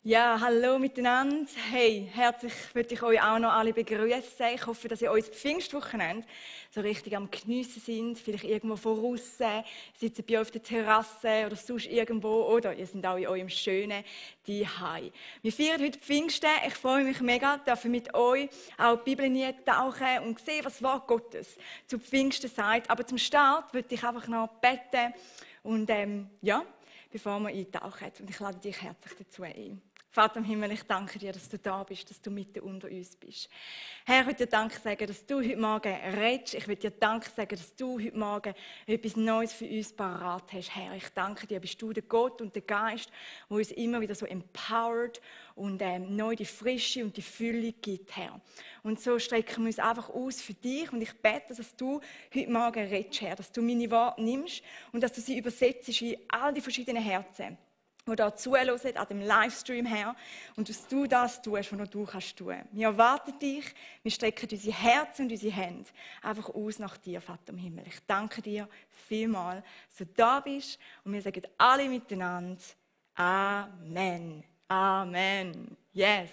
Ja, hallo miteinander. Hey, herzlich möchte ich euch auch noch alle begrüßen. Ich hoffe, dass ihr euer Pfingstwochenende so richtig am Geniessen sind. Vielleicht irgendwo voraus, sitzt bei euch auf der Terrasse oder sonst irgendwo. Oder ihr seid auch in eurem schönen Zuhause. Wir feiern heute Pfingsten. Ich freue mich mega, dass ich mit euch auch die Bibel tauchen und sehen, was das Wort Gottes zu Pfingsten sagt. Aber zum Start möchte ich einfach noch beten und bevor wir eintauchen. Und ich lade dich herzlich dazu ein. Vater im Himmel, ich danke dir, dass du da bist, dass du mitten unter uns bist. Herr, ich will dir Danke sagen, dass du heute Morgen redest. Ich will dir Danke sagen, dass du heute Morgen etwas Neues für uns parat hast. Herr, ich danke dir, bist du der Gott und der Geist, der uns immer wieder so empowert und neu die Frische und die Fülle gibt, Herr. Und so strecken wir uns einfach aus für dich und ich bete, dass du heute Morgen redest, Herr, dass du meine Worte nimmst und dass du sie übersetzt in all die verschiedenen Herzen, die da zuhören, an dem Livestream her, und dass du das tust, was nur du kannst tun. Wir erwarten dich, wir strecken unsere Herzen und unsere Hände einfach aus nach dir, Vater im Himmel. Ich danke dir vielmals, dass du da bist, und wir sagen alle miteinander Amen. Amen. Yes.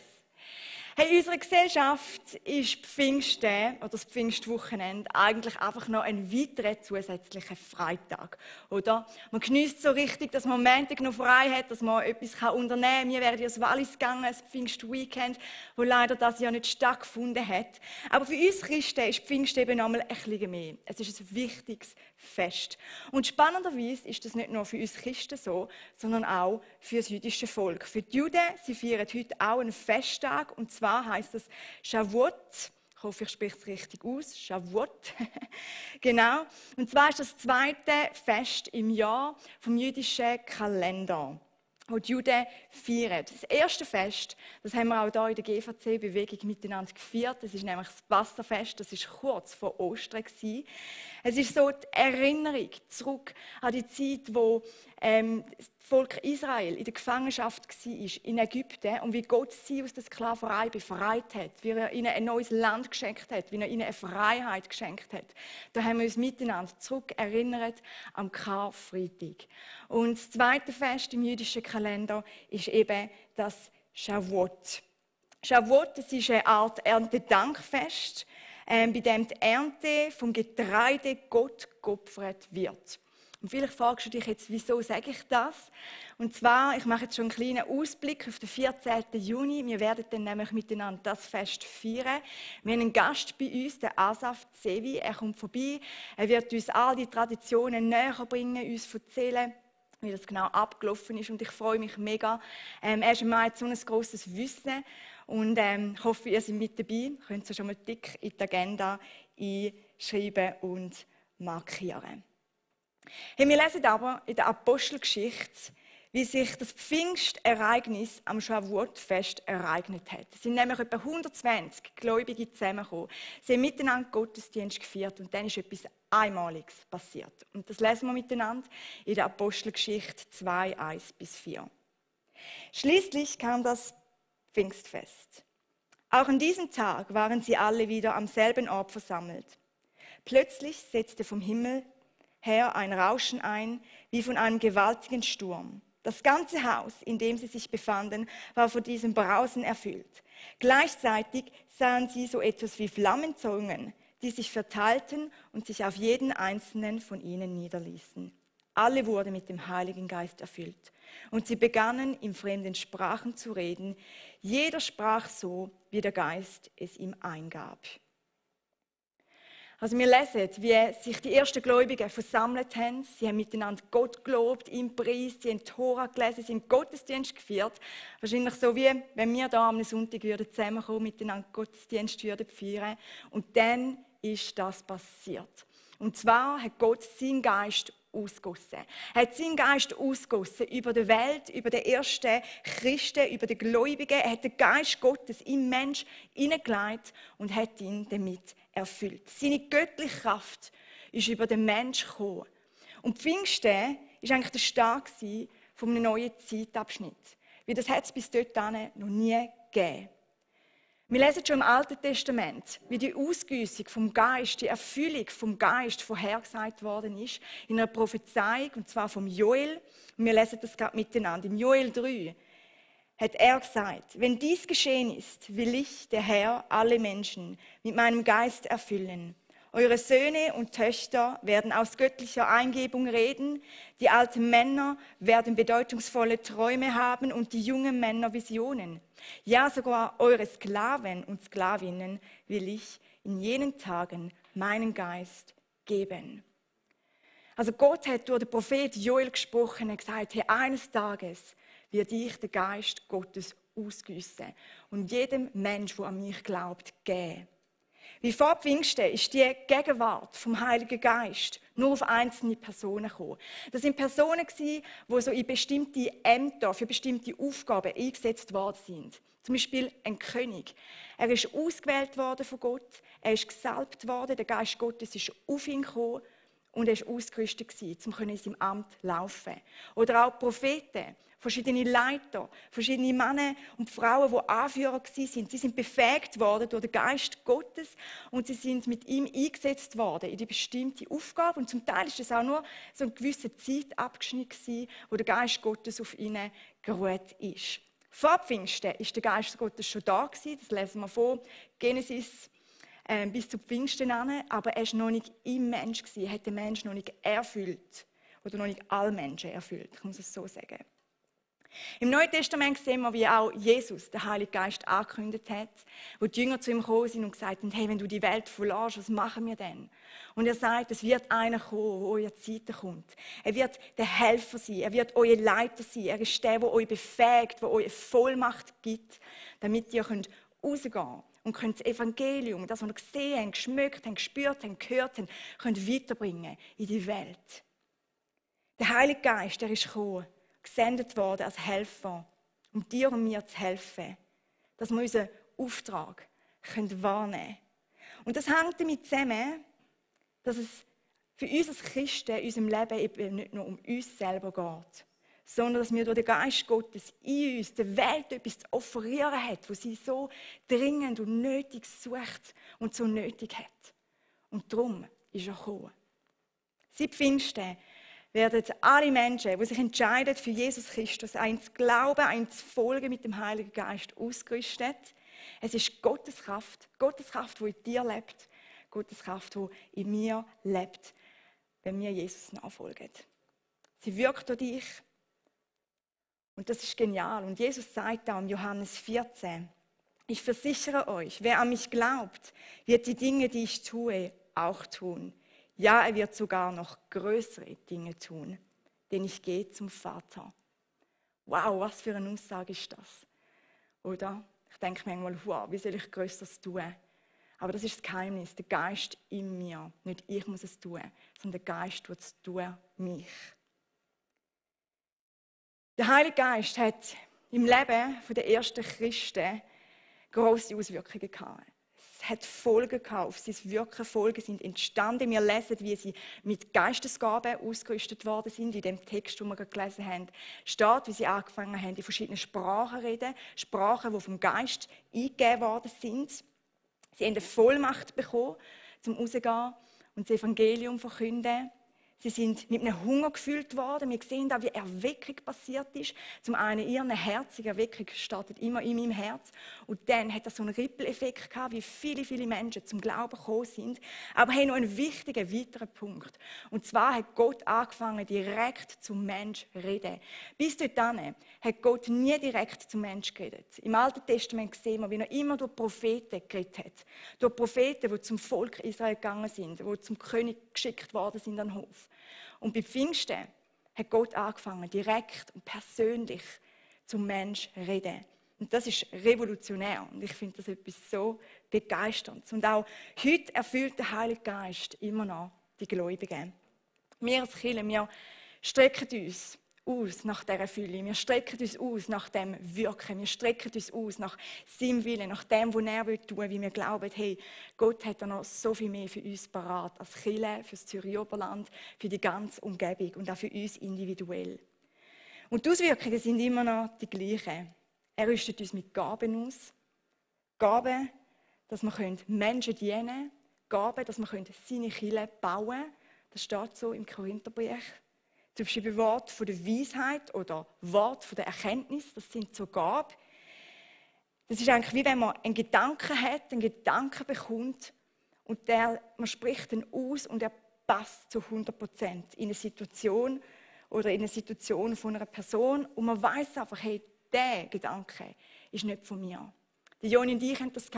Hey, in unserer Gesellschaft ist Pfingsten oder das Pfingstwochenende eigentlich einfach noch ein weiterer zusätzlicher Freitag, oder? Man genießt so richtig, dass man am Montag noch frei hat, dass man etwas unternehmen kann. Wir wären ins Wallis gegangen, das Pfingstweekend, wo leider das Jahr nicht stattgefunden hat. Aber für uns Christen ist Pfingsten eben einmal ein bisschen mehr. Es ist ein wichtiges Fest. Und spannenderweise ist das nicht nur für uns Christen so, sondern auch für das jüdische Volk. Für die Juden, sie feiern heute auch einen Festtag, und zwar heisst es Shavuot. Ich hoffe, ich spreche es richtig aus. Shavuot. Genau. Und zwar ist das zweite Fest im Jahr vom jüdischen Kalender, wo die Juden feiern. Das erste Fest, das haben wir auch hier in der GVC-Bewegung miteinander gefeiert. Das ist nämlich das Passafest. Das war kurz vor Ostern. Es ist so die Erinnerung zurück an die Zeit, wo das Volk Israel in der Gefangenschaft war, in Ägypten, und wie Gott sie aus der Sklaverei befreit hat, wie er ihnen ein neues Land geschenkt hat, wie er ihnen eine Freiheit geschenkt hat. Da haben wir uns miteinander zurück erinnert am Karfreitag. Und das zweite Fest im jüdischen Kalender ist eben das Shavuot. Shavuot, das ist eine Art Erntedankfest, bei dem die Ernte vom Getreide Gott geopfert wird. Und vielleicht fragst du dich jetzt, wieso sage ich das? Und zwar, ich mache jetzt schon einen kleinen Ausblick auf den 14. Juni. Wir werden dann nämlich miteinander das Fest feiern. Wir haben einen Gast bei uns, den Asaf Zevi. Er kommt vorbei. Er wird uns all die Traditionen näher bringen, uns erzählen, wie das genau abgelaufen ist. Und ich freue mich mega. Er ist im Mai so ein grosses Wissen. Und ich hoffe, ihr seid mit dabei. Ihr könnt es schon mal dick in die Agenda einschreiben und markieren. Hey, wir lesen aber in der Apostelgeschichte, wie sich das Pfingstereignis am Shavuot-Fest ereignet hat. Es sind nämlich etwa 120 Gläubige zusammengekommen. Sie haben miteinander Gottesdienst gefeiert und dann ist etwas Einmaliges passiert. Und das lesen wir miteinander in der Apostelgeschichte 2, 1-4. Schließlich kam das Pfingstfest. Auch an diesem Tag waren sie alle wieder am selben Ort versammelt. Plötzlich setzte vom Himmel her ein Rauschen ein, wie von einem gewaltigen Sturm. Das ganze Haus, in dem sie sich befanden, war von diesem Brausen erfüllt. Gleichzeitig sahen sie so etwas wie Flammenzungen, die sich verteilten und sich auf jeden einzelnen von ihnen niederließen. Alle wurden mit dem Heiligen Geist erfüllt. Und sie begannen, in fremden Sprachen zu reden. Jeder sprach so, wie der Geist es ihm eingab. Also wir lesen, wie sich die ersten Gläubigen versammelt haben. Sie haben miteinander Gott gelobt, ihm preist, sie haben Tora gelesen, sie haben Gottesdienst gefeiert. Wahrscheinlich so wie, wenn wir hier am Sonntag zusammenkommen, miteinander Gottesdienst feiern. Und dann ist das passiert. Und zwar hat Gott seinen Geist ausgossen. Er hat seinen Geist ausgossen über die Welt, über die ersten Christen, über die Gläubigen. Er hat den Geist Gottes im Mensch hineingelegt und hat ihn damit erfüllt. Seine göttliche Kraft ist über den Mensch gekommen. Und Pfingsten war eigentlich der Start von einem neuen Zeitabschnitt. Weil das hat es bis dahin noch nie gegeben. Wir lesen schon im Alten Testament, wie die Ausgüssung vom Geist, die Erfüllung vom Geist vorhergesagt worden ist, in einer Prophezeiung, und zwar vom Joel. Und wir lesen das gerade miteinander. Im Joel 3 hat er gesagt, wenn dies geschehen ist, will ich, der Herr, alle Menschen mit meinem Geist erfüllen. Eure Söhne und Töchter werden aus göttlicher Eingebung reden, die alten Männer werden bedeutungsvolle Träume haben und die jungen Männer Visionen. Ja, sogar eure Sklaven und Sklavinnen will ich in jenen Tagen meinen Geist geben. Also Gott hat durch den Prophet Joel gesprochen und gesagt, hey, eines Tages wird ich den Geist Gottes ausgießen und jedem Mensch, der an mich glaubt, geben. Wie vor Pfingsten ist die Gegenwart vom Heiligen Geist nur auf einzelne Personen gekommen. Das sind Personen, die so in bestimmte Ämter, für bestimmte Aufgaben eingesetzt worden sind. Zum Beispiel ein König. Er ist ausgewählt worden von Gott, er ist gesalbt worden, der Geist Gottes ist auf ihn gekommen und er war ausgerüstet, um in seinem Amt zu laufen. Oder auch Propheten, verschiedene Leiter, verschiedene Männer und Frauen, die Anführer waren. Sie sind befähigt worden durch den Geist Gottes und sie sind mit ihm eingesetzt worden in die bestimmte Aufgabe. Und zum Teil ist es auch nur so ein gewisser Zeitabschnitt, wo der Geist Gottes auf ihnen geruht ist. Vor Pfingsten war der Geist Gottes schon da, das lesen wir vor Genesis bis zu Pfingsten an, aber er war noch nicht im Mensch, er hat den Menschen noch nicht erfüllt oder noch nicht alle Menschen erfüllt, ich muss es so sagen. Im Neuen Testament sehen wir, wie auch Jesus den Heiligen Geist angekündigt hat, wo die Jünger zu ihm gekommen sind und gesagt haben, hey, wenn du die Welt verlässt, was machen wir denn? Und er sagt, es wird einer kommen, der eurer Zeit kommt. Er wird der Helfer sein, er wird euer Leiter sein, er ist der euch befähigt, der euch Vollmacht gibt, damit ihr rausgehen könnt und könnt das Evangelium, das, was ihr gesehen habt, geschmückt habt, gespürt habt, gehört habt, könnt weiterbringen in die Welt. Der Heilige Geist, der ist gekommen, gesendet worden als Helfer, um dir und mir zu helfen, dass wir unseren Auftrag wahrnehmen können. Und das hängt damit zusammen, dass es für uns als Christen in unserem Leben eben nicht nur um uns selber geht, sondern dass wir durch den Geist Gottes in uns der Welt etwas zu offerieren hat, was sie so dringend und nötig sucht und so nötig hat. Und darum ist er gekommen. Seit Pfingsten werden alle Menschen, die sich entscheiden für Jesus Christus, ein zu glauben, ein zu folgen mit dem Heiligen Geist ausgerüstet. Es ist Gottes Kraft, die in dir lebt, Gottes Kraft, die in mir lebt, wenn wir Jesus nachfolgen. Sie wirkt durch dich. Und das ist genial. Und Jesus sagt da in Johannes 14, ich versichere euch, wer an mich glaubt, wird die Dinge, die ich tue, auch tun. Ja, er wird sogar noch größere Dinge tun, denn ich gehe zum Vater. Wow, was für eine Aussage ist das? Oder? Ich denke manchmal, wow, wie soll ich Größeres tun? Aber das ist das Geheimnis, der Geist in mir. Nicht ich muss es tun, sondern der Geist tut es durch mich. Der Heilige Geist hat im Leben der ersten Christen grosse Auswirkungen gehabt. Es hat Folgen gehabt, auf sein Wirken. Folgen sind entstanden. Wir lesen, wie sie mit Geistesgaben ausgerüstet worden sind. In dem Text, den wir gerade gelesen haben, steht, wie sie angefangen haben, in verschiedenen Sprachen zu reden. Sprachen, die vom Geist eingegeben worden sind. Sie haben eine Vollmacht bekommen, um rauszugehen und das Evangelium zu verkünden. Sie sind mit einem Hunger gefüllt worden. Wir sehen da, wie Erweckung passiert ist. Zum einen ihre herzige Erweckung startet immer in meinem Herz. Und dann hat das so einen Rippeleffekt gehabt, wie viele, viele Menschen zum Glauben gekommen sind. Aber hey, noch einen wichtigen weiteren Punkt. Und zwar hat Gott angefangen, direkt zum Menschen zu reden. Bis dahin hat Gott nie direkt zum Menschen geredet. Im Alten Testament sehen wir, wie er immer durch Propheten geredet hat. Durch Propheten, die zum Volk Israel gegangen sind, die zum König geschickt worden sind an den Hof. Und bei Pfingsten hat Gott angefangen, direkt und persönlich zum Menschen zu reden. Und das ist revolutionär. Und ich finde das etwas so Begeisterndes. Und auch heute erfüllt der Heilige Geist immer noch die Gläubigen. Wir als Kirche, wir strecken uns aus nach dieser Fülle. Wir strecken uns aus nach dem Wirken. Wir strecken uns aus nach seinem Willen, nach dem, was er tun will, wie wir glauben, hey, Gott hat da noch so viel mehr für uns parat, als Kirche, für das Zürcher Oberland, für die ganze Umgebung und auch für uns individuell. Und die Auswirkungen sind immer noch die gleichen. Er rüstet uns mit Gaben aus. Gaben, dass wir Menschen dienen können. Gaben, dass wir seine Kirche bauen können. Das steht so im Korintherbrief. Zum Beispiel Wort von der Weisheit oder Wort von der Erkenntnis, das sind so Gaben. Das ist eigentlich wie wenn man einen Gedanken hat, einen Gedanken bekommt und man spricht ihn aus und er passt zu 100% in eine Situation oder in eine Situation von einer Person und man weiß einfach, hey, der Gedanke ist nicht von mir. Die Joni und ich hatten das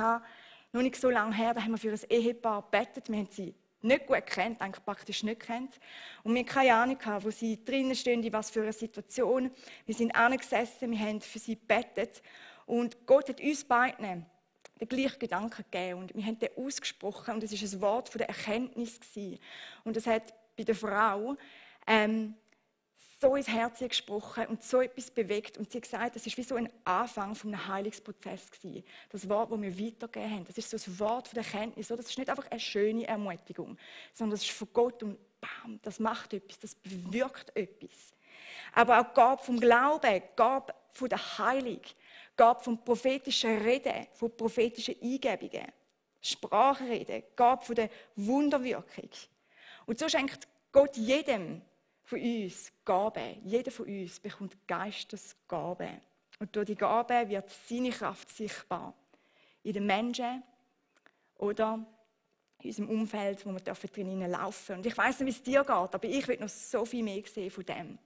noch nicht so lange her, da haben wir für ein Ehepaar gebetet, wir haben sie nicht gut kennt, eigentlich praktisch nicht kennt. Und wir hatten keine Ahnung, wo sie drinnen stehen, in was für einer Situation. Wir sind angesessen, wir haben für sie gebetet. Und Gott hat uns beiden den gleichen Gedanken gegeben. Und wir haben den ausgesprochen. Und es war ein Wort von der Erkenntnis gewesen. Und das hat bei der Frau so ins Herz gesprochen und so etwas bewegt. Und sie hat gesagt, das war wie so ein Anfang von einem Heilungsprozess gewesen. Das Wort, das wir weitergegeben haben, das ist so ein Wort von der Erkenntnis. Das ist nicht einfach eine schöne Ermutigung, sondern das ist von Gott und bam, das macht etwas, das bewirkt etwas. Aber auch Gabe vom Glauben, Gabe von der Heilung, Gabe vom prophetischen Reden, von prophetischen Eingebungen, Sprachenreden, Gabe von der Wunderwirkung. Und so schenkt Gott jedem von uns Gaben. Jeder von uns bekommt Geistesgaben. Und durch die Gaben wird seine Kraft sichtbar. In den Menschen oder in unserem Umfeld, wo wir drinnen laufen dürfen. Und ich weiss nicht, wie es dir geht, aber ich will noch so viel mehr sehen von dem.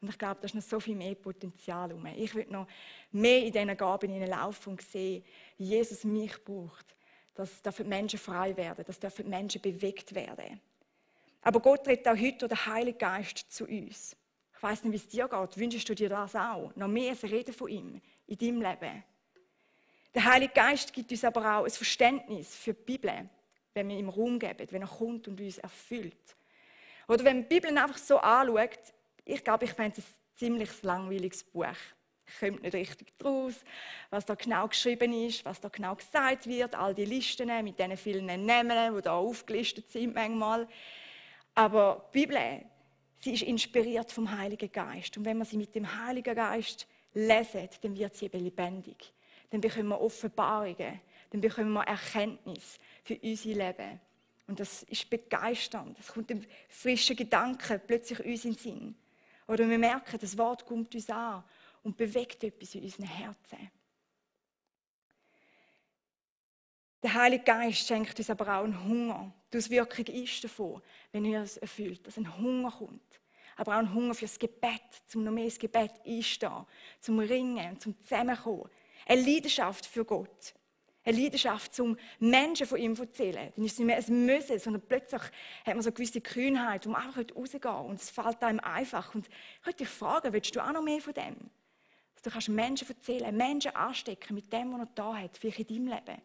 Und ich glaube, da ist noch so viel mehr Potenzial herum. Ich will noch mehr in diesen Gaben laufen und sehen, wie Jesus mich braucht. Dass die Menschen frei werden, dass die Menschen bewegt werden. Aber Gott redet auch heute durch den Heiligen Geist zu uns. Ich weiss nicht, wie es dir geht. Wünschst du dir das auch? Noch mehr Reden von ihm in deinem Leben. Der Heilige Geist gibt uns aber auch ein Verständnis für die Bibel, wenn wir ihm Raum geben, wenn er kommt und uns erfüllt. Oder wenn man die Bibel einfach so anschaut, ich glaube, ich fände es ein ziemlich langweiliges Buch. Ich komme nicht richtig draus, was da genau geschrieben ist, was da genau gesagt wird, all die Listen mit diesen vielen Namen, die da aufgelistet sind manchmal. Aber die Bibel, sie ist inspiriert vom Heiligen Geist. Und wenn wir sie mit dem Heiligen Geist lesen, dann wird sie eben lebendig. Dann bekommen wir Offenbarungen, dann bekommen wir Erkenntnis für unser Leben. Und das ist begeisternd. Es kommt ein frischer Gedanke plötzlich uns in den Sinn. Oder wir merken, das Wort kommt uns an und bewegt etwas in unseren Herzen. Der Heilige Geist schenkt uns aber auch einen Hunger. Die Auswirkung ist davon, wenn wir es erfüllt, dass ein Hunger kommt. Aber auch ein Hunger für das Gebet, zum noch mehr das Gebet einstehen, zum Ringen, zum Zusammenkommen. Eine Leidenschaft für Gott. Eine Leidenschaft, zum Menschen von ihm zu erzählen. Dann ist es nicht mehr ein Müssen, sondern plötzlich hat man so eine gewisse Kühnheit, wo man einfach rausgehen kann. Und es fällt einem einfach. Und ich möchte dich fragen, willst du auch noch mehr von dem? Dass du kannst Menschen erzählen, Menschen anstecken mit dem, was er da hat, vielleicht in deinem Leben.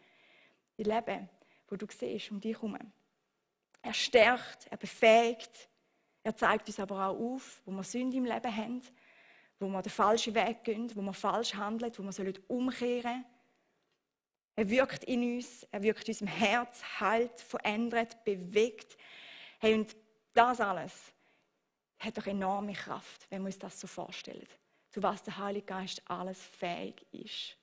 Im Leben, wo du siehst, um dich herum. Er stärkt, er befähigt, er zeigt uns aber auch auf, wo wir Sünde im Leben haben, wo wir den falschen Weg gehen, wo wir falsch handeln, wo wir umkehren sollen. Er wirkt in uns, er wirkt in unserem Herz, heilt, verändert, bewegt. Hey, und das alles hat doch enorme Kraft, wenn wir uns das so vorstellen, zu was der Heilige Geist alles fähig ist.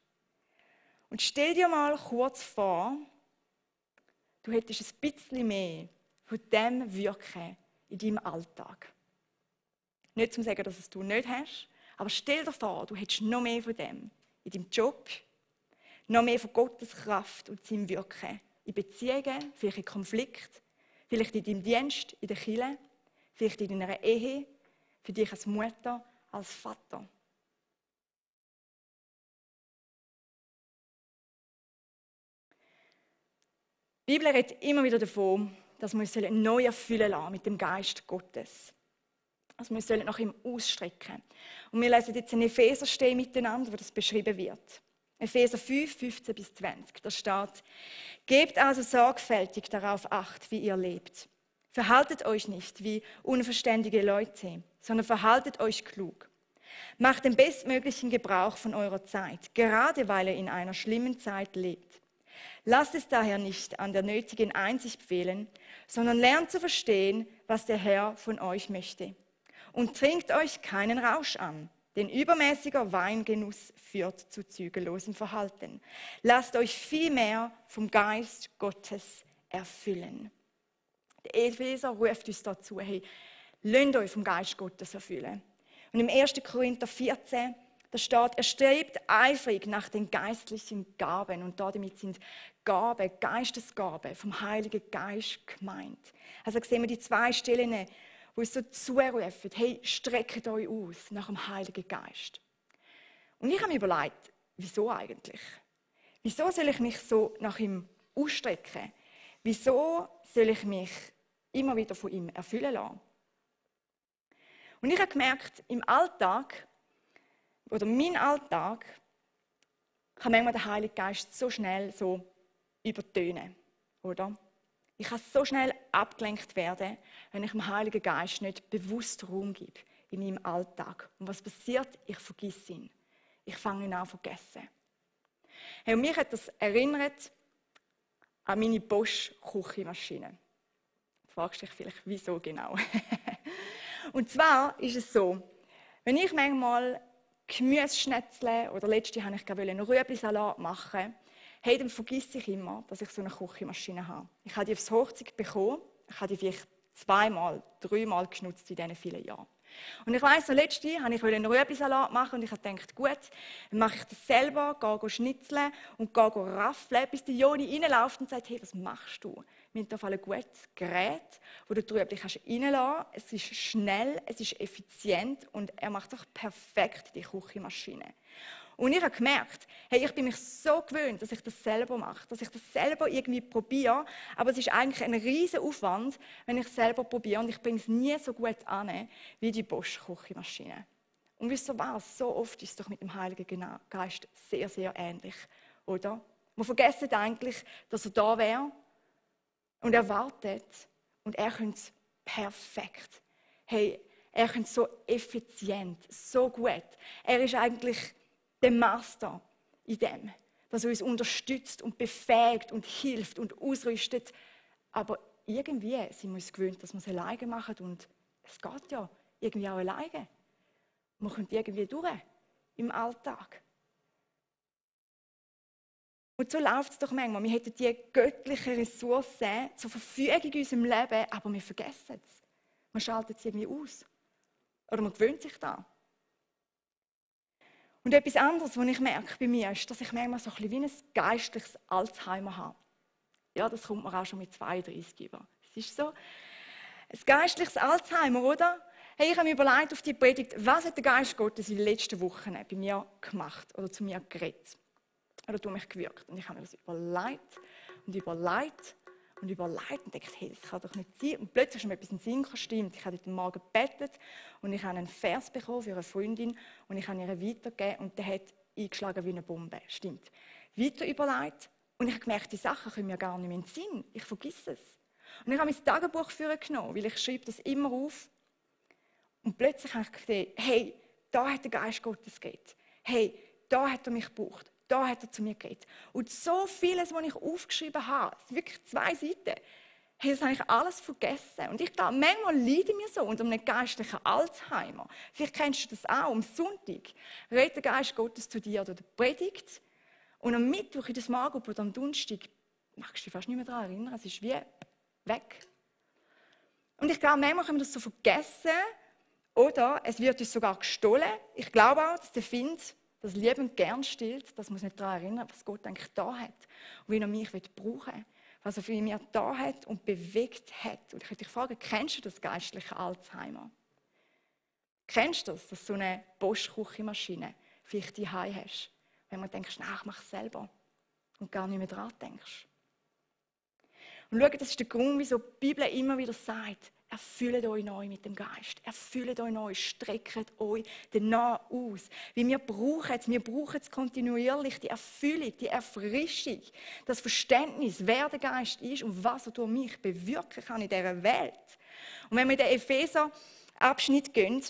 Und stell dir mal kurz vor, du hättest ein bisschen mehr von dem Wirken in deinem Alltag. Nicht zum sagen, dass es du nicht hast, aber stell dir vor, du hättest noch mehr von dem in deinem Job, noch mehr von Gottes Kraft und seinem Wirken in Beziehungen, vielleicht in Konflikt, vielleicht in deinem Dienst, in der Kirche, vielleicht in deiner Ehe, für dich als Mutter, als Vater. Die Bibel redet immer wieder davon, dass wir uns neu erfüllen lassen mit dem Geist Gottes. Also wir uns nach ihm ausstrecken. Und wir lesen jetzt in Epheser stehen miteinander, wo das beschrieben wird. Epheser 5, 15 bis 20. Da steht: Gebt also sorgfältig darauf Acht, wie ihr lebt. Verhaltet euch nicht wie unverständige Leute, sondern verhaltet euch klug. Macht den bestmöglichen Gebrauch von eurer Zeit, gerade weil ihr in einer schlimmen Zeit lebt. Lasst es daher nicht an der nötigen Einsicht fehlen, sondern lernt zu verstehen, was der Herr von euch möchte. Und trinkt euch keinen Rausch an, denn übermäßiger Weingenuss führt zu zügellosem Verhalten. Lasst euch vielmehr vom Geist Gottes erfüllen. Der Epheser ruft uns dazu, hey, Lasst euch vom Geist Gottes erfüllen. Und im 1. Korinther 14, da steht, er strebt eifrig nach den geistlichen Gaben. Und damit sind Gaben, Geistesgaben vom Heiligen Geist gemeint. Also sehen wir die 2 Stellen, wo es so zurufen, hey, streckt euch aus nach dem Heiligen Geist. Und ich habe mir überlegt, wieso eigentlich? Wieso soll ich mich so nach ihm ausstrecken? Wieso soll ich mich immer wieder von ihm erfüllen lassen? Und ich habe gemerkt, im Alltag, oder mein Alltag, kann manchmal der Heilige Geist so schnell so übertönen, oder? Ich kann so schnell abgelenkt werden, wenn ich dem Heiligen Geist nicht bewusst Raum gebe in meinem Alltag. Und was passiert? Ich vergesse ihn. Ich fange ihn an zu vergessen. Hey, und mich hat das erinnert an meine Bosch-Küchenmaschine. Du fragst dich vielleicht, wieso genau? Und zwar ist es so, wenn ich manchmal Gemüse schnetzle oder letztens wollte ich einen Rüebli-Salat machen, hey, dann vergesse ich immer, dass ich so eine Küchenmaschine habe. Ich habe die aufs Hochzeit bekommen, ich habe die vielleicht 2-mal, 3-mal genutzt in diesen vielen Jahren. Und ich weiss, so letztens wollte ich einen Rüebli-Salat machen und ich habe gedacht, gut, dann mache ich das selber, gehe schnitzeln und gehe raffeln, bis die Joni reinläuft und sagt, hey, was machst du? Wir haben hier ein gutes Gerät, wo du die Rüebli reinlassen kannst. Es ist schnell, es ist effizient und er macht es auch perfekt, die Küchenmaschine. Und ich habe gemerkt, hey, ich bin mich so gewöhnt, dass ich das selber mache, dass ich das selber irgendwie probiere, aber es ist eigentlich ein riesen Aufwand, wenn ich es selber probiere und ich bringe es nie so gut an wie die Bosch-Küchenmaschine. Und wisst ihr was? So oft ist es doch mit dem Heiligen Geist sehr, sehr ähnlich, oder? Wir vergessen eigentlich, dass er da wäre und er wartet und er könnte es perfekt. Hey, er könnte es so effizient, so gut. Er ist eigentlich der Master in dem, dass er uns unterstützt und befähigt und hilft und ausrüstet. Aber irgendwie sind wir uns gewöhnt, dass wir es alleine machen und es geht ja irgendwie auch alleine. Man kommt irgendwie durch im Alltag. Und so läuft es doch manchmal. Wir hätten die göttlichen Ressourcen zur Verfügung in unserem Leben, aber wir vergessen es. Man schaltet es irgendwie aus. Oder man gewöhnt sich daran. Und etwas anderes, was ich merke bei mir, ist, dass ich manchmal so ein bisschen wie ein geistliches Alzheimer habe. Ja, das kommt mir auch schon mit 32 über. Es ist so. Ein geistliches Alzheimer, oder? Hey, ich habe mir überlegt auf die Predigt, was hat der Geist Gottes in den letzten Wochen bei mir gemacht oder zu mir geredet oder durch mich gewirkt. Und ich habe mir das überlegt und überlegt und dachte, hey, das kann doch nicht sein. Und plötzlich ist mir etwas in den Sinn gekommen, stimmt. Ich habe heute Morgen gebetet und ich habe einen Vers bekommen für eine Freundin und ich habe ihr weitergegeben und der hat eingeschlagen wie eine Bombe. Stimmt. Weiter überlegt und ich habe gemerkt, die Sachen kommen mir gar nicht mehr in den Sinn. Ich vergesse es. Und ich habe mein Tagebuch genommen, weil ich schreibe das immer auf. Und plötzlich habe ich gesehen, hey, da hat der Geist Gottes geredet. Hey, da hat er mich gebraucht. Da hat er zu mir geredet. Und so vieles, was ich aufgeschrieben habe, wirklich 2 Seiten, hey, das habe ich alles vergessen. Und ich glaube, manchmal leiden wir so unter einem geistlichen Alzheimer. Vielleicht kennst du das auch. Am Sonntag redet der Geist Gottes zu dir oder der Predigt. Und am Mittwoch in das Morgen oder am Donnerstag magst du dich fast nicht mehr daran erinnern. Es ist wie weg. Und ich glaube, manchmal können wir das so vergessen. Oder es wird uns sogar gestohlen. Ich glaube auch, dass der Find das liebend gern stillt, dass man sich nicht daran erinnert, was Gott eigentlich da hat und wie er mich brauchen will, was er für mich da hat und bewegt hat. Und ich möchte dich fragen, kennst du das geistliche Alzheimer? Kennst du das, dass du so eine Bosch-Küchenmaschine vielleicht daheim hast, wenn man denkst, nein, ich mache es selber und gar nicht mehr daran denkst? Und schau, das ist der Grund, wieso die Bibel immer wieder sagt, erfüllt euch neu mit dem Geist. Erfüllt euch neu, streckt euch danach aus. Weil wir brauchen es kontinuierlich, die Erfüllung, die Erfrischung, das Verständnis, wer der Geist ist und was er durch mich bewirken kann in dieser Welt. Und wenn wir in den Epheser-Abschnitt gehen,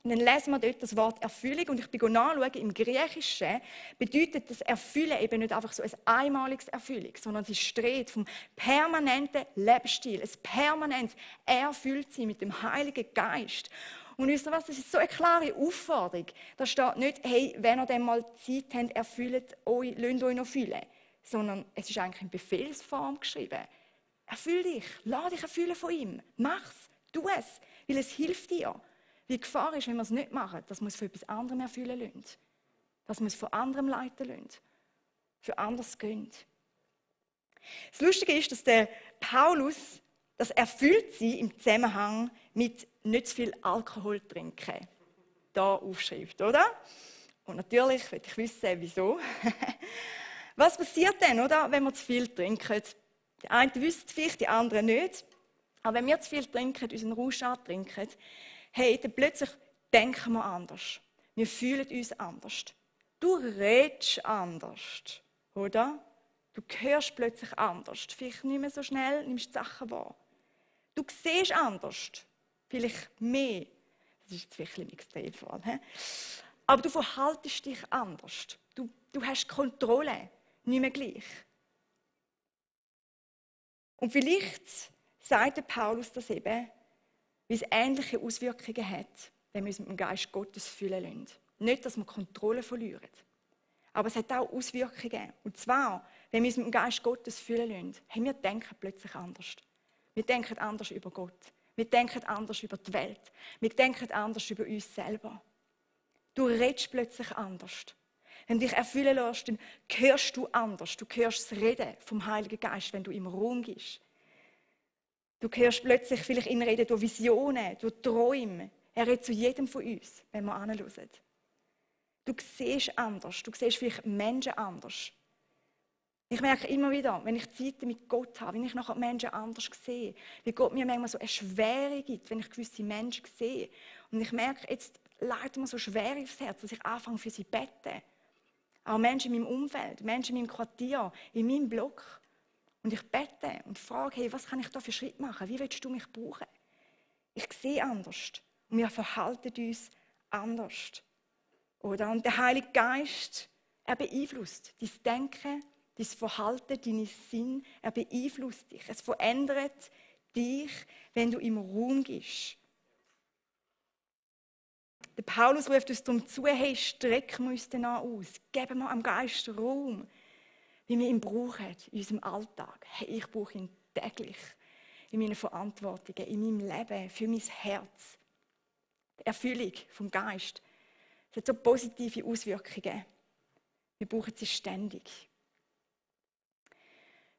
dann lesen wir dort das Wort Erfüllung und ich bin nachschauen, im Griechischen bedeutet das Erfüllen eben nicht einfach so ein einmaliges Erfüllung, sondern es strebt vom permanenten Lebensstil, ein permanentes Erfülltsein mit dem Heiligen Geist. Und wisst ihr was, das ist so eine klare Aufforderung. Da steht nicht, hey, wenn ihr dann mal Zeit habt, erfüllt euch, lasst euch noch fühlen, sondern es ist eigentlich in Befehlsform geschrieben. Erfüll dich, lass dich erfüllen von ihm, mach's. Tu es, weil es hilft dir. Die Gefahr ist, wenn wir es nicht machen, dass wir es von etwas anderem erfüllen lassen. Dass wir es von anderem leiten lassen. Für anderes gehen. Das Lustige ist, dass der Paulus das Erfülltsein im Zusammenhang mit nicht zu viel Alkohol trinken da aufschreibt, oder? Und natürlich will ich wissen, wieso. Was passiert denn, oder, wenn wir zu viel trinken? Die einen wissen es vielleicht, die anderen nicht. Aber wenn wir zu viel trinken, unseren Rausch antrinken, hey, dann plötzlich denken wir anders. Wir fühlen uns anders. Du redest anders, oder? Du hörst plötzlich anders. Vielleicht nicht mehr so schnell, nimmst die Sachen wahr. Du siehst anders. Vielleicht mehr. Das ist jetzt vielleicht ein Extremfall. Aber du verhaltest dich anders. Du hast Kontrolle. Nicht mehr gleich. Und vielleicht sagt der Paulus das eben, weil es ähnliche Auswirkungen hat, wenn wir uns mit dem Geist Gottes füllen lassen. Nicht, dass wir Kontrolle verlieren. Aber es hat auch Auswirkungen. Und zwar, wenn wir uns mit dem Geist Gottes füllen lassen, wir denken plötzlich anders. Wir denken anders über Gott. Wir denken anders über die Welt. Wir denken anders über uns selber. Du redest plötzlich anders. Wenn du dich erfüllen lässt, dann hörst du anders. Du hörst das Reden vom Heiligen Geist, wenn du im Raum bist. Du hörst plötzlich vielleicht ihn reden durch Visionen, durch Träume. Er redet zu jedem von uns, wenn wir hinhören. Du siehst anders. Du siehst vielleicht Menschen anders. Ich merke immer wieder, wenn ich Zeiten mit Gott habe, wenn ich nachher Menschen anders sehe, wie Gott mir manchmal so eine Schwere gibt, wenn ich gewisse Menschen sehe. Und ich merke, jetzt leidet mir so schwer aufs Herz, dass ich anfange für sie zu beten. Auch Menschen in meinem Umfeld, Menschen in meinem Quartier, in meinem Block. Und ich bete und frage, hey, was kann ich da für Schritte machen? Wie willst du mich brauchen? Ich sehe anders und wir verhalten uns anders. Oder? Und der Heilige Geist, er beeinflusst dein Denken, dein Verhalten, deinen Sinn. Er beeinflusst dich. Es verändert dich, wenn du im Raum bist. Der Paulus ruft uns darum zu, hey, strecken wir uns danach aus. Geben wir am Geist Raum, wie wir ihn brauchen in unserem Alltag. Hey, ich brauche ihn täglich in meinen Verantwortungen, in meinem Leben, für mein Herz. Die Erfüllung vom Geist. Es hat so positive Auswirkungen. Wir brauchen sie ständig.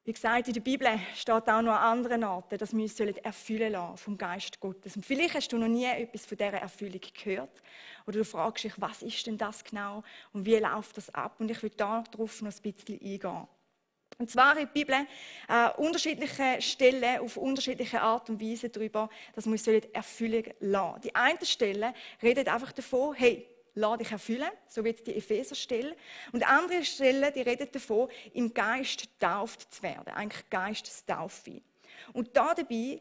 Wie gesagt, in der Bibel steht auch noch an anderen Orten, dass wir uns erfüllen lassen vom Geist Gottes. Und vielleicht hast du noch nie etwas von dieser Erfüllung gehört. Oder du fragst dich, was ist denn das genau und wie läuft das ab? Und ich will darauf noch ein bisschen eingehen. Und zwar in der Bibel unterschiedliche Stellen auf unterschiedliche Art und Weise darüber, dass wir uns Erfüllung lassen. Die eine Stelle redet einfach davon, hey, lass dich erfüllen, so wie die Epheser-Stelle. Und andere Stellen, die redet davon, im Geist getauft zu werden, eigentlich Geistestaufe. Und da dabei,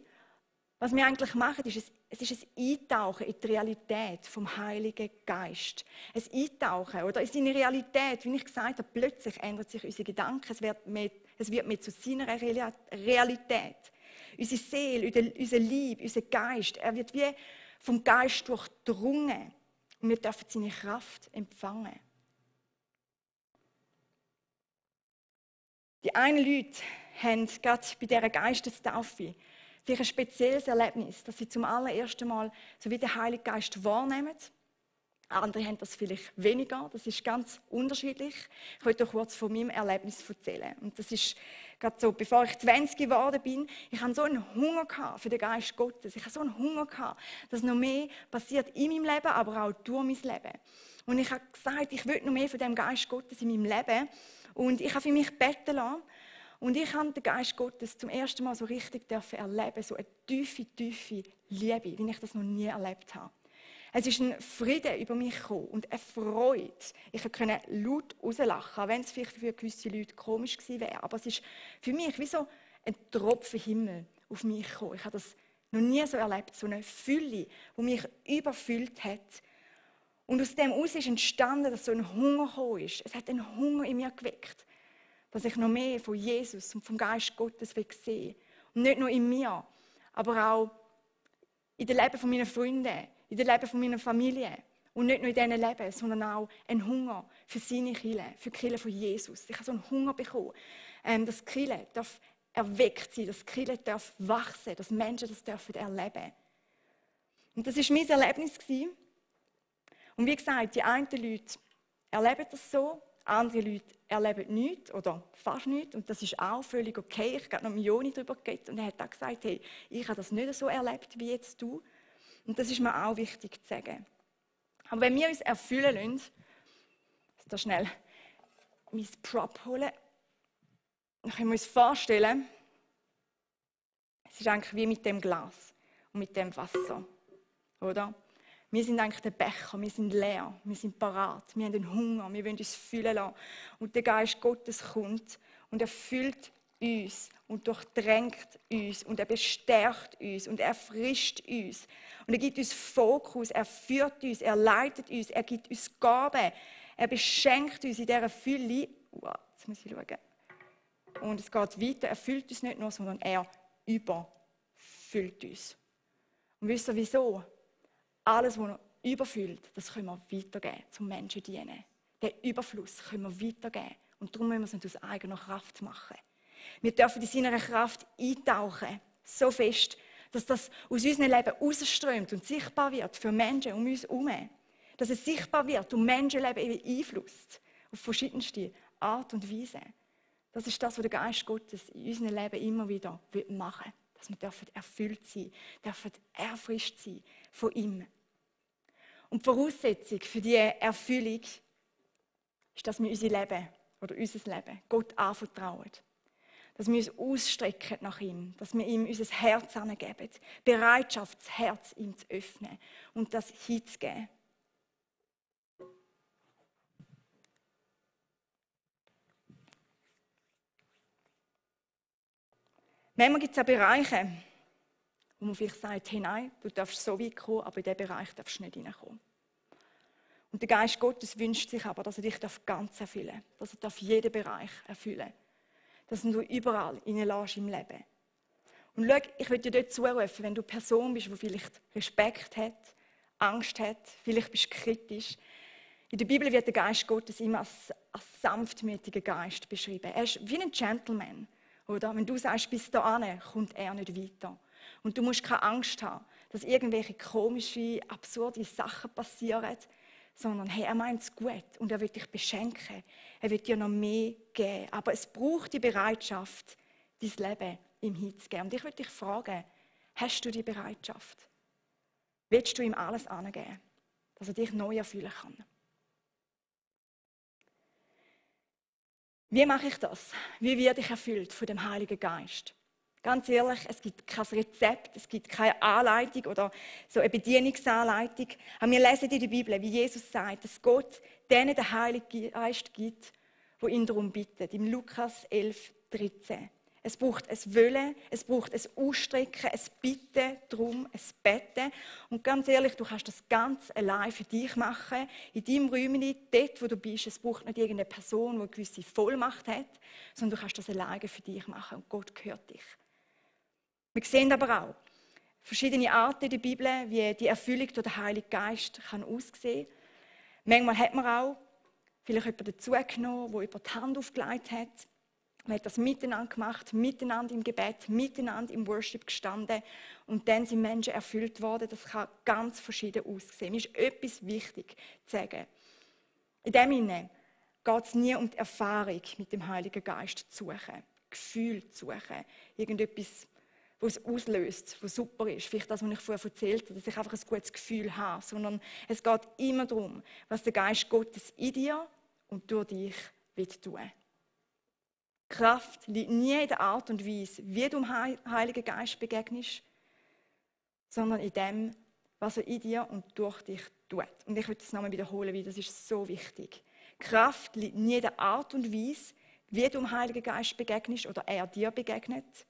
was wir eigentlich machen, ist es ist ein Eintauchen in die Realität vom Heiligen Geist. Ein Eintauchen oder in seine Realität, wie ich gesagt habe, plötzlich ändert sich unsere Gedanken, es wird mehr zu seiner Realität. Unsere Seele, unser Lieb, unser Geist, er wird wie vom Geist durchdrungen. Und wir dürfen seine Kraft empfangen. Die einen Leute haben gerade bei dieser Geistestaufe vielleicht ein spezielles Erlebnis, dass sie zum allerersten Mal so wie den Heiligen Geist wahrnehmen. Andere haben das vielleicht weniger, das ist ganz unterschiedlich. Ich möchte euch kurz von meinem Erlebnis erzählen. Und das ist gerade so, bevor ich 20 geworden bin, ich hatte so einen Hunger für den Geist Gottes. Ich hatte so einen Hunger, dass noch mehr passiert in meinem Leben, aber auch durch mein Leben. Und ich habe gesagt, ich will noch mehr von dem Geist Gottes in meinem Leben. Und ich habe für mich beten lassen. Und ich habe den Geist Gottes zum ersten Mal so richtig erleben, so eine tiefe, tiefe Liebe, wie ich das noch nie erlebt habe. Es ist ein Frieden über mich gekommen und eine Freude. Ich konnte laut rauslachen, wenn es vielleicht für gewisse Leute komisch gewesen wäre. Aber es ist für mich wie so ein Tropfen Himmel auf mich gekommen. Ich habe das noch nie so erlebt, so eine Fülle, die mich überfüllt hat. Und aus dem heraus ist entstanden, dass so ein Hunger gekommen ist. Es hat einen Hunger in mir geweckt, dass ich noch mehr von Jesus und vom Geist Gottes sehen will. Und nicht nur in mir, aber auch in den Leben meiner Freunde, in den Leben meiner Familie. Und nicht nur in diesen Leben, sondern auch einen Hunger für seine Kirche, für die Kirche von Jesus. Ich habe so einen Hunger bekommen, dass die Kirche erweckt sein darf, dass die Kirche wachsen darf, dass Menschen das erleben dürfen. Und das war mein Erlebnis. Und wie gesagt, die einen Leute erleben das so, andere Leute erleben nichts oder fast nichts. Und das ist auch völlig okay. Ich habe noch mit Joni darüber geredet und er hat auch gesagt, hey, ich habe das nicht so erlebt wie jetzt du. Und das ist mir auch wichtig zu sagen. Aber wenn wir uns erfüllen lassen, da schnell mein Prop holen, dann können wir uns vorstellen, es ist eigentlich wie mit dem Glas und mit dem Wasser, oder? Wir sind eigentlich der Becher, wir sind leer, wir sind parat, wir haben den Hunger, wir wollen uns füllen lassen. Und der Geist Gottes kommt und er füllt uns und durchdrängt uns und er bestärkt uns und er erfrischt uns. Und er gibt uns Fokus, er führt uns, er leitet uns, er gibt uns Gaben, er beschenkt uns in dieser Fülle. Jetzt muss ich schauen. Und es geht weiter, er füllt uns nicht nur, sondern er überfüllt uns. Und wisst ihr wieso? Alles, was er überfüllt, das können wir weitergeben, zum Menschen dienen. Den Überfluss können wir weitergeben. Und darum müssen wir es nicht aus eigener Kraft machen. Wir dürfen in seiner Kraft eintauchen, so fest, dass das aus unserem Leben rausströmt und sichtbar wird für Menschen um uns herum. Dass es sichtbar wird und Menschenleben beeinflusst. Auf verschiedenste Art und Weise. Das ist das, was der Geist Gottes in unserem Leben immer wieder machen will. Dass wir erfüllt sein dürfen, erfrischt sein von ihm. Und die Voraussetzung für diese Erfüllung ist, dass wir unser Leben Gott anvertrauen. Dass wir uns ausstrecken nach ihm, dass wir ihm unser Herz angeben, Bereitschaft, das Herz ihm zu öffnen und das hinzugeben. Manchmal gibt es auch Bereiche, wo man vielleicht sagt, hey nein, du darfst so weit kommen, aber in diesen Bereich darfst du nicht hineinkommen. Und der Geist Gottes wünscht sich aber, dass er dich ganz erfüllen darf, dass er jeden Bereich erfüllen darf, dass du überall reinlässt im Leben. Und schau, ich will dir dort zurufen, wenn du eine Person bist, die vielleicht Respekt hat, Angst hat, vielleicht bist du kritisch. In der Bibel wird der Geist Gottes immer als sanftmütiger Geist beschrieben. Er ist wie ein Gentleman. Oder? Wenn du sagst, bis dahin, kommt er nicht weiter. Und du musst keine Angst haben, dass irgendwelche komische, absurde Sachen passieren, sondern hey, er meint es gut und er will dich beschenken. Er will dir noch mehr geben. Aber es braucht die Bereitschaft, dein Leben ihm hinzugeben. Und ich will dich fragen, hast du die Bereitschaft? Willst du ihm alles angeben, dass er dich neu erfüllen kann? Wie mache ich das? Wie werde ich erfüllt von dem Heiligen Geist? Ganz ehrlich, es gibt kein Rezept, es gibt keine Anleitung oder so eine Bedienungsanleitung. Aber wir lesen in der Bibel, wie Jesus sagt, dass Gott denen den Heiligen Geist gibt, die ihn darum bitten. Im Lukas 11, 13. Es braucht ein Wollen, es braucht ein Ausstrecken, ein Bitten darum, ein Betten. Und ganz ehrlich, du kannst das ganz allein für dich machen, in deinem Räumchen, dort, wo du bist. Es braucht nicht irgendeine Person, die eine gewisse Vollmacht hat, sondern du kannst das alleine für dich machen und Gott hört dich. Wir sehen aber auch verschiedene Arten in der Bibel, wie die Erfüllung durch den Heiligen Geist kann aussehen kann. Manchmal hat man auch vielleicht jemanden dazugenommen, der über die Hand aufgelegt hat. Man hat das miteinander gemacht, miteinander im Gebet, miteinander im Worship gestanden und dann sind Menschen erfüllt worden. Das kann ganz verschieden aussehen. Mir ist etwas wichtig zu sagen. In dem Sinne geht es nie um die Erfahrung mit dem Heiligen Geist zu suchen, Gefühl zu suchen, irgendetwas, was es auslöst, was super ist. Vielleicht das, was ich vorher erzählt habe, dass ich einfach ein gutes Gefühl habe, sondern es geht immer darum, was der Geist Gottes in dir und durch dich tun will. Kraft liegt nie in der Art und Weise, wie du dem Heiligen Geist begegnest, sondern in dem, was er in dir und durch dich tut. Und ich will das nochmal wiederholen, weil das ist so wichtig. Kraft liegt nie in der Art und Weise, wie du dem Heiligen Geist begegnest oder er dir begegnet,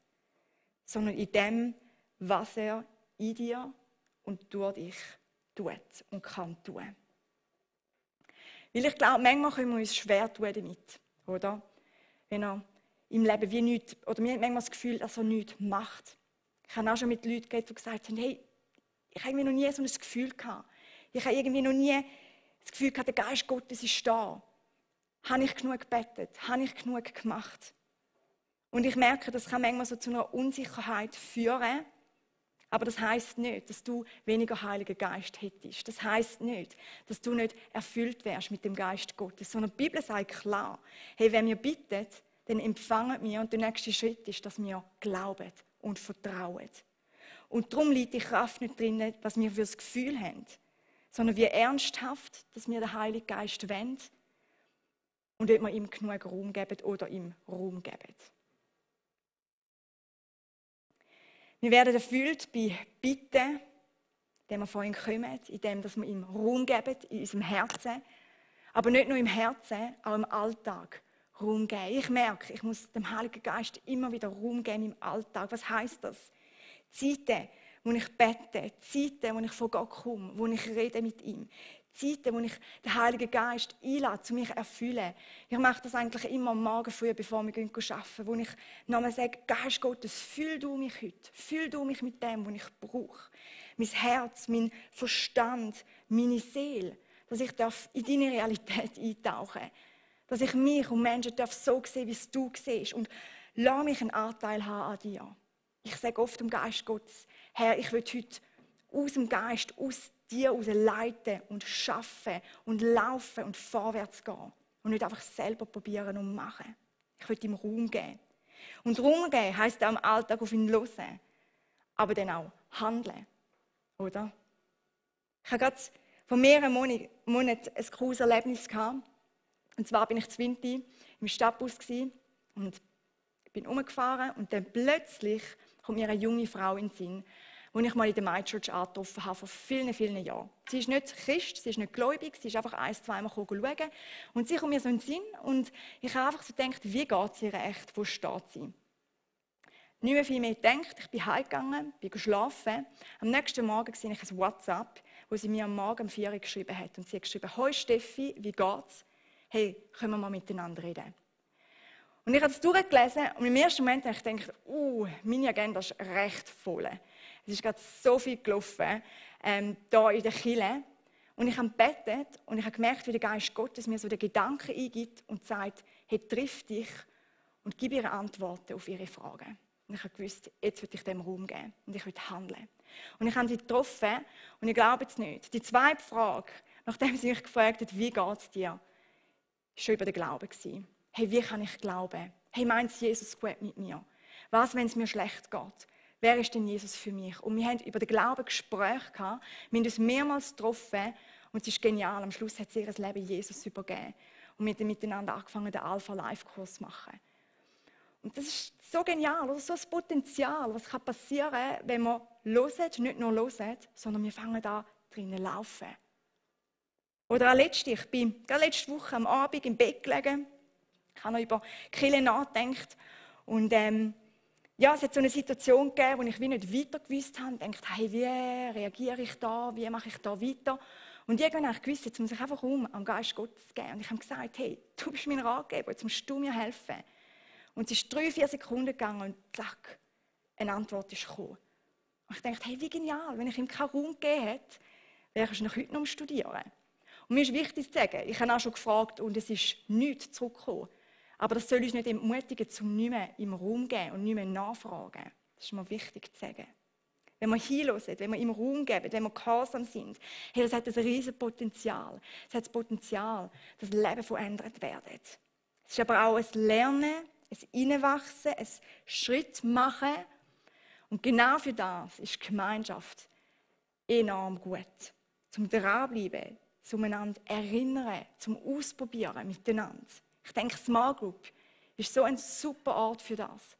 sondern in dem, was er in dir und durch dich tut und kann tun. Weil ich glaube, manchmal können wir uns schwer tun damit, oder? Wenn er im Leben wie nichts, oder wir haben manchmal das Gefühl, dass er nichts macht. Ich habe auch schon mit Leuten geredet, die gesagt haben, hey, ich habe irgendwie noch nie so ein Gefühl gehabt. Ich habe irgendwie noch nie das Gefühl gehabt, der Geist Gottes ist da. Habe ich genug gebetet? Habe ich genug gemacht? Und ich merke, das kann manchmal so zu einer Unsicherheit führen. Aber das heisst nicht, dass du weniger Heiligen Geist hättest. Das heisst nicht, dass du nicht erfüllt wärst mit dem Geist Gottes. Sondern die Bibel sagt klar, hey, wenn wir bitten, dann empfangen wir. Und der nächste Schritt ist, dass wir glauben und vertrauen. Und darum liegt die Kraft nicht drin, was wir für das Gefühl haben, sondern wie ernsthaft, dass wir den Heiligen Geist wollen und ob wir ihm genug Raum geben oder ihm Raum geben. Wir werden erfüllt bei Bitten, indem wir vor ihn kommen, indem wir ihm Raum geben in unserem Herzen. Aber nicht nur im Herzen, auch im Alltag Raum geben. Ich merke, ich muss dem Heiligen Geist immer wieder Raum geben im Alltag. Was heisst das? Zeiten, wo ich bete, Zeiten, wo ich vor Gott komme, wo ich rede mit ihm. Zeiten, wo ich den Heiligen Geist einlade, zu mich erfüllen. Ich mache das eigentlich immer am Morgen früh, bevor wir arbeiten, wo ich nochmal sage, Geist Gottes, füll du mich heute. Füll du mich mit dem, was ich brauche. Mein Herz, mein Verstand, meine Seele. Dass ich in deine Realität eintauchen darf. Dass ich mich und Menschen so sehen, wie es du siehst. Und lass mich einen Anteil haben an dir. Ich sage oft dem Geist Gottes, Herr, ich will heute aus dem Geist, aus dir heraus leiten und schaffen und laufen und vorwärts gehen. Und nicht einfach selber probieren und machen. Ich will ihm Raum geben. Und Raum geben heisst auch im Alltag auf ihn hören. Aber dann auch handeln. Oder? Ich hatte gerade vor mehreren Monaten ein cooles Erlebnis gehabt. Und zwar bin ich zu Winti im Stadtbus und bin umgefahren und dann plötzlich kommt mir eine junge Frau in den Sinn, die ich mal in der My Church angetroffen habe, vor vielen, vielen Jahren. Sie ist nicht Christ, sie ist nicht gläubig, sie ist einfach 1-2 Mal schauen. Und sie kommt mir so in den Sinn und ich habe einfach so gedacht, wie geht es ihr echt, wo steht sie? Nicht mehr viel mehr gedacht, ich bin heimgegangen, bin geschlafen. Am nächsten Morgen sehe ich ein WhatsApp, wo sie mir am Morgen um 4 Uhr geschrieben hat. Und sie hat geschrieben, «Hoi Steffi, wie geht's? Hey, können wir mal miteinander reden?» Und ich habe es durchgelesen und im ersten Moment habe ich gedacht, meine Agenda ist recht voll. Es ist gerade so viel gelaufen, hier in der Kirche. Und ich habe gebetet und ich habe gemerkt, wie der Geist Gottes mir so den Gedanken eingibt und sagt, hey, triff dich und gib ihr Antworten auf ihre Fragen. Und ich habe gewusst, jetzt will ich dem Raum geben und ich will handeln. Und ich habe sie getroffen und ich glaube es nicht. Die zweite Frage, nachdem sie mich gefragt hat, wie geht es dir, war schon über den Glauben. Hey, wie kann ich glauben? Hey, meint Jesus gut mit mir? Was, wenn es mir schlecht geht? Wer ist denn Jesus für mich? Und wir haben über den Glauben Gespräche gehabt. Wir haben uns mehrmals getroffen und es ist genial. Am Schluss hat sie ihr Leben Jesus übergeben. Und wir haben miteinander angefangen, den Alpha-Life-Kurs zu machen. Und das ist so genial, oder? So ein Potenzial, was kann passieren, wenn wir hören, nicht nur hören, sondern wir fangen an, drinnen zu laufen. Oder auch letzte Woche am Abend im Bett gelegen. Ich habe noch über Kirche nachgedacht. Und es hat so eine Situation gegeben, wo ich wie nicht weiter gewusst habe. Ich dachte, hey, wie reagiere ich da? Wie mache ich da weiter? Und irgendwann habe ich gewusst, jetzt muss ich einfach am Geist Gottes gehen. Und ich habe gesagt, hey, du bist mein Ratgeber, jetzt musst du mir helfen. Und es ist 3-4 Sekunden gegangen und zack, eine Antwort ist gekommen. Und ich dachte, hey, wie genial, wenn ich ihm keinen Raum gegeben hätte, wäre ich heute noch am Studieren. Und mir ist wichtig zu sagen, ich habe auch schon gefragt und es ist nichts zurückgekommen. Aber das soll uns nicht entmutigen, zum nicht mehr im Raum geben und nicht mehr nachfragen. Das ist mir wichtig zu sagen. Wenn wir hinhören, wenn wir ihm Raum geben, wenn wir gehorsam sind, hey, das hat ein riesiges Potenzial. Es hat das Potenzial, dass Leben verändert werden. Es ist aber auch ein Lernen, ein Hineinwachsen, ein Schritt machen. Und genau für das ist die Gemeinschaft enorm gut. Zum Dranbleiben, zum einander erinnern, zum Ausprobieren miteinander. Ich denke, Small Group ist so ein super Ort für das,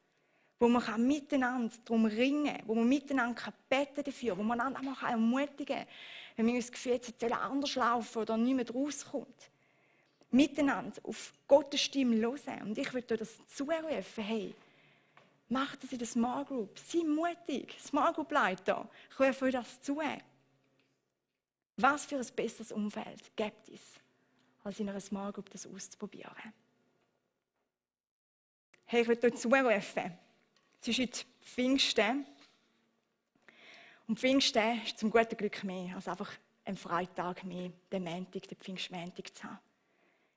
wo man miteinander darum ringen kann, wo man miteinander beten dafür, wo man einander auch ermutigen kann, wenn man das Gefühl hat, es soll anders laufen oder nicht mehr rauskommt. Miteinander auf Gottes Stimme hören. Und ich würde dir das zurufen, hey, mach das in der Small Group, sei mutig, Small Group Leiter, ich rufe euch das zu. Was für ein besseres Umfeld gibt es, als in einer Small Group das auszuprobieren? Hey, ich würde dir zurufen, es ist heute Pfingsten. Und Pfingsten ist zum guten Glück mehr als einfach ein Freitag mehr, den Montag, den Pfingstmontag zu haben.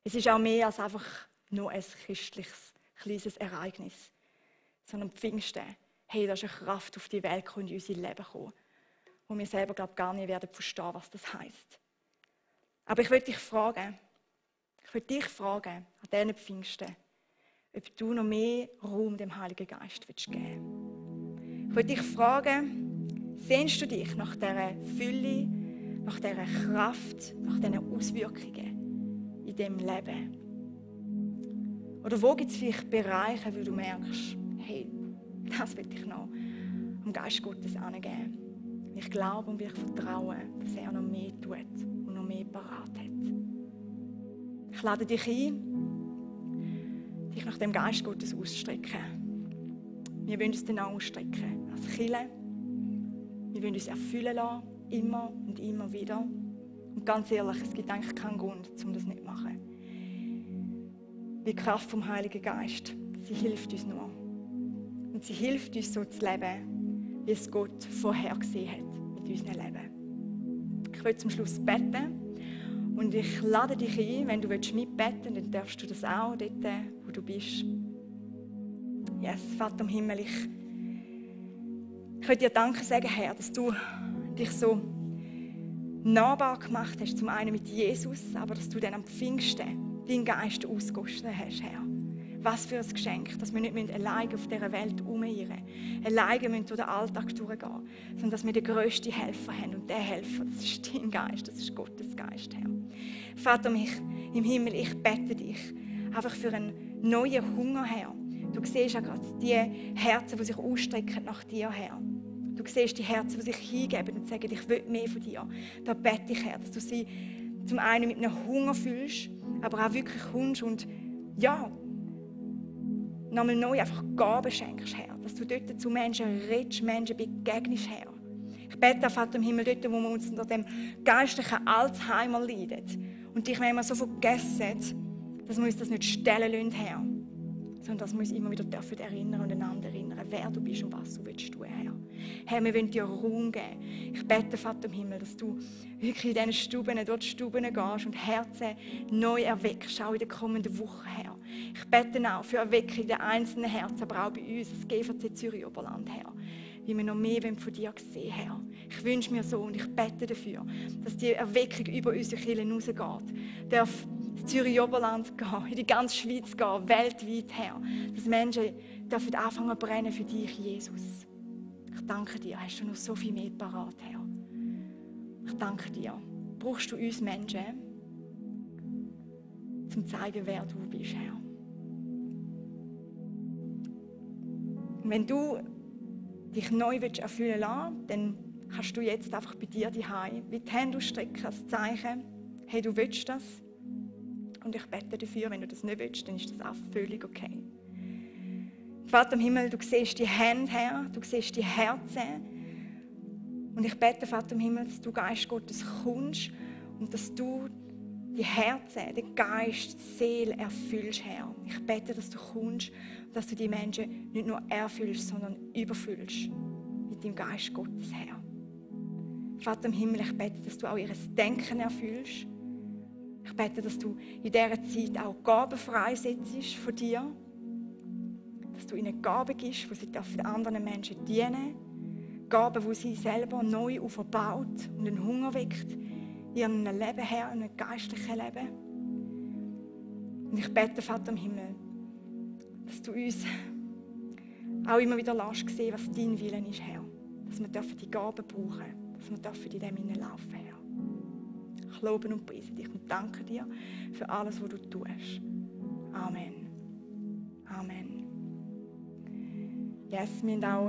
Es ist auch mehr als einfach nur ein christliches, kleines Ereignis. Sondern Pfingsten hey, da ist eine Kraft auf die Welt gekommen, in unser Leben gekommen, wo wir selber, glaube ich, gar nicht werden verstehen, was das heisst. Aber ich will dich fragen an diesen Pfingsten, ob du noch mehr Raum dem Heiligen Geist geben willst. Ich will dich fragen, sehnst du dich nach dieser Fülle, nach dieser Kraft, nach diesen Auswirkungen in diesem Leben? Oder wo gibt es vielleicht Bereiche, wo du merkst, hey, das will ich noch am Geist Gottes angeben. Ich glaube und ich vertraue, dass er noch mehr tut und noch mehr parat hat. Ich lade dich ein, dich nach dem Geist Gottes auszustrecken. Wir wollen uns dann auch ausstrecken als Kirche. Wir wollen uns erfüllen lassen, immer und immer wieder. Und ganz ehrlich, es gibt eigentlich keinen Grund, um das nicht zu machen. Die Kraft vom Heiligen Geist, sie hilft uns nur. Und sie hilft uns so zu leben, wie es Gott vorhergesehen hat mit unserem Leben. Ich will zum Schluss beten. Und ich lade dich ein, wenn du mitbeten willst, dann darfst du das auch dort, wo du bist. Yes, Vater im Himmel, ich will dir Danke sagen, Herr, dass du dich so nahbar gemacht hast, zum einen mit Jesus, aber dass du dann am Pfingsten deinen Geist ausgegossen hast, Herr. Was für ein Geschenk, dass wir nicht alleine auf dieser Welt rumirren müssen, alleine durch den Alltag durchgehen, sondern dass wir den grössten Helfer haben. Und der Helfer, das ist dein Geist, das ist Gottes Geist, Herr. Vater im Himmel, ich bete dich einfach für einen neuen Hunger, Herr. Du siehst ja gerade die Herzen, die sich ausstrecken nach dir, Herr. Du siehst die Herzen, die sich hingeben und sagen, ich will mehr von dir. Da bete ich, Herr, dass du sie zum einen mit einem Hunger fühlst, aber auch wirklich kommst und ja, nochmal neu einfach Gaben schenkst, Herr. Dass du dort zu Menschen redest, Menschen begegnest, Herr. Ich bete, Vater im Himmel, dort, wo wir uns unter dem geistlichen Alzheimer leiden und dich manchmal so vergessen, dass wir uns das nicht stellen lassen, Herr. Sondern dass wir uns immer wieder erinnern und einander erinnern, wer du bist und was du willst tun, Herr. Herr, wir wollen dir Raum geben. Ich bete, Vater im Himmel, dass du wirklich in diesen Stuben, dort Stuben gehst und Herzen neu erweckst, auch in der kommenden Woche, Herr. Ich bete auch für Erweckung der einzelnen Herzen, aber auch bei uns, das GVC Zürich-Oberland, Herr. Wie wir noch mehr von dir sehen, Herr. Ich wünsche mir so und ich bete dafür, dass die Erweckung über unsere Kirche hinausgeht. Darf das Zürich-Oberland gehen, in die ganze Schweiz gehen, weltweit, Herr. Dass Menschen dürfen anfangen zu brennen für dich, Jesus. Ich danke dir, hast du noch so viel mehr parat, Herr. Ich danke dir. Brauchst du uns Menschen, zum zu zeigen, wer du bist, Herr. Und wenn du dich neu erfüllen lassen, dann kannst du jetzt einfach bei dir daheim wie die Hände ausstrecken als Zeichen, hey, du willst das. Und ich bete dafür, wenn du das nicht willst, dann ist das auch völlig okay. Vater im Himmel, du siehst die Hände, Herr, du siehst die Herzen. Und ich bete, Vater im Himmel, dass du Geist Gottes kommst und dass du die Herzen, den Geist, die Seele erfüllst, Herr. Ich bete, dass du kommst und dass du die Menschen nicht nur erfüllst, sondern überfüllst mit dem Geist Gottes, Herr. Vater im Himmel, ich bete, dass du auch ihr Denken erfüllst. Ich bete, dass du in dieser Zeit auch Gaben freisetzt von dir. Dass du ihnen Gaben gibst, die sie für anderen Menschen dienen. Gaben, die sie selber neu aufbaut und einen Hunger weckt in ihrem Leben, Herr, in einem geistlichen Leben. Und ich bete, Vater im Himmel, dass du uns auch immer wieder lässt sehen, was dein Wille ist, Herr. Dass wir die Gaben brauchen dürfen, dass wir in dem hineinlaufen, Herr. Ich lobe und preise dich und danke dir für alles, was du tust. Amen. Amen. Yes, wir haben auch